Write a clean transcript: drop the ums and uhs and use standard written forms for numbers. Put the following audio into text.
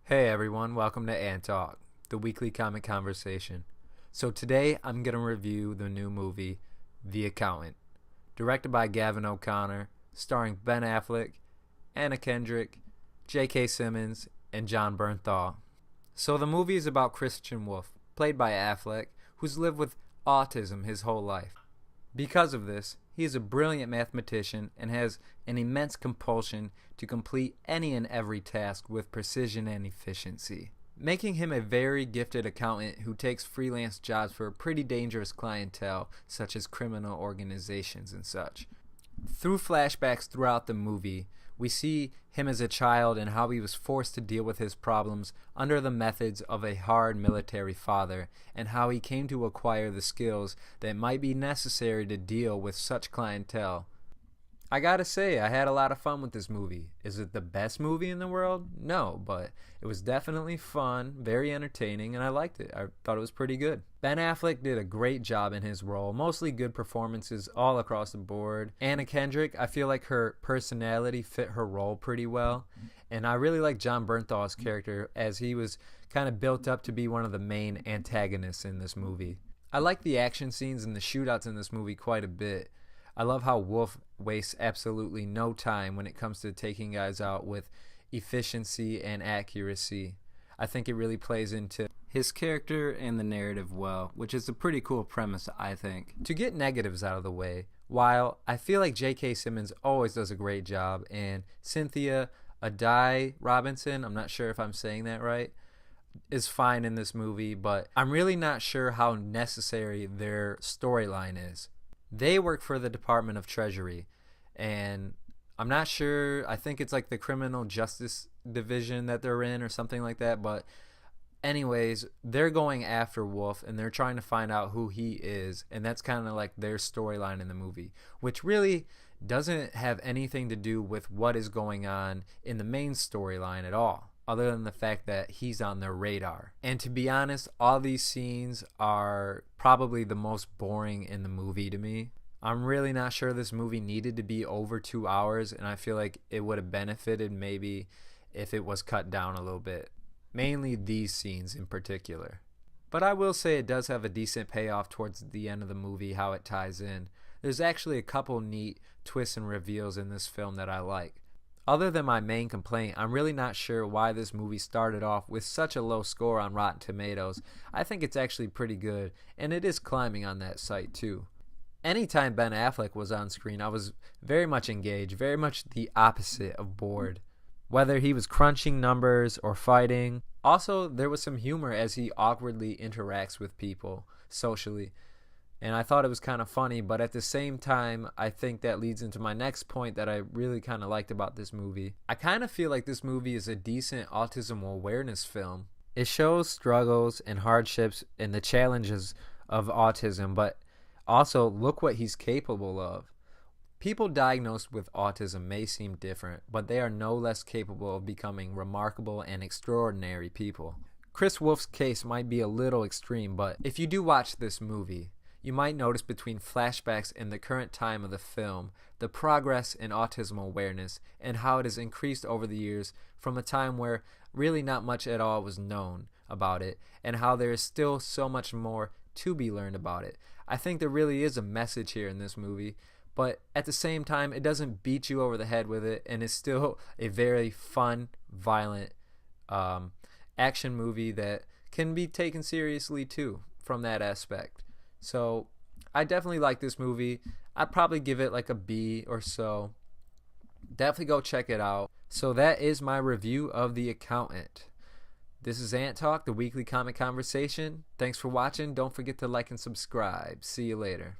Hey everyone, welcome to AnTalk, the weekly comic conversation. So today I'm going to review the new movie, The Accountant, directed by Gavin O'Connor, starring Ben Affleck, Anna Kendrick, J.K. Simmons, and Jon Bernthal. So the movie is about Christian Wolf, played by Affleck, who's lived with autism his whole life. Because of this, he is a brilliant mathematician and has an immense compulsion to complete any and every task with precision and efficiency, making him a very gifted accountant who takes freelance jobs for pretty dangerous clientele such as criminal organizations and such. Through flashbacks throughout the movie, we see him as a child and how he was forced to deal with his problems under the methods of a hard military father, and how he came to acquire the skills that might be necessary to deal with such clientele. I gotta say, I had a lot of fun with this movie. Is it the best movie in the world? No, but it was definitely fun, very entertaining, and I liked it. I thought it was pretty good. Ben Affleck did a great job in his role, mostly good performances all across the board. Anna Kendrick, I feel like her personality fit her role pretty well, and I really like Jon Bernthal's character as he was kind of built up to be one of the main antagonists in this movie. I like the action scenes and the shootouts in this movie quite a bit. I love how Wolf wastes absolutely no time when it comes to taking guys out with efficiency and accuracy. I think it really plays into his character and the narrative well, which is a pretty cool premise, I think. To get negatives out of the way, while I feel like J.K. Simmons always does a great job, and Cynthia Addai-Robinson, I'm not sure if I'm saying that right, is fine in this movie, but I'm really not sure how necessary their storyline is. They work for the Department of Treasury, and I'm not sure, I think it's like the Criminal Justice Division that they're in or something like that, but anyways, they're going after Wolf and they're trying to find out who he is, and that's kind of like their storyline in the movie, which really doesn't have anything to do with what is going on in the main storyline at all, other than the fact that he's on their radar. And to be honest, all these scenes are probably the most boring in the movie to me. I'm really not sure this movie needed to be over 2 hours, and I feel like it would have benefited maybe if it was cut down a little bit. Mainly these scenes in particular. But I will say it does have a decent payoff towards the end of the movie, how it ties in. There's actually a couple neat twists and reveals in this film that I like. Other than my main complaint, I'm really not sure why this movie started off with such a low score on Rotten Tomatoes. I think it's actually pretty good, and it is climbing on that site too. Anytime Ben Affleck was on screen, I was very much engaged, very much the opposite of bored. Whether he was crunching numbers or fighting. Also, there was some humor as he awkwardly interacts with people socially. And I thought it was kind of funny, but at the same time, I think that leads into my next point that I really kind of liked about this movie. I kind of feel like this movie is a decent autism awareness film. It shows struggles and hardships and the challenges of autism, but also look what he's capable of. People diagnosed with autism may seem different, but they are no less capable of becoming remarkable and extraordinary people. Chris Wolf's case might be a little extreme, but if you do watch this movie, you might notice between flashbacks and the current time of the film, the progress in autism awareness and how it has increased over the years from a time where really not much at all was known about it, and how there is still so much more to be learned about it. I think there really is a message here in this movie, but at the same time, it doesn't beat you over the head with it, and it's still a very fun, violent action movie that can be taken seriously too from that aspect. So I definitely like this movie. I'd probably give it like a B or so. Definitely go check it out. So that is my review of The Accountant. This is AnTalk, the weekly comic conversation. Thanks for watching. Don't forget to like and subscribe. See you later.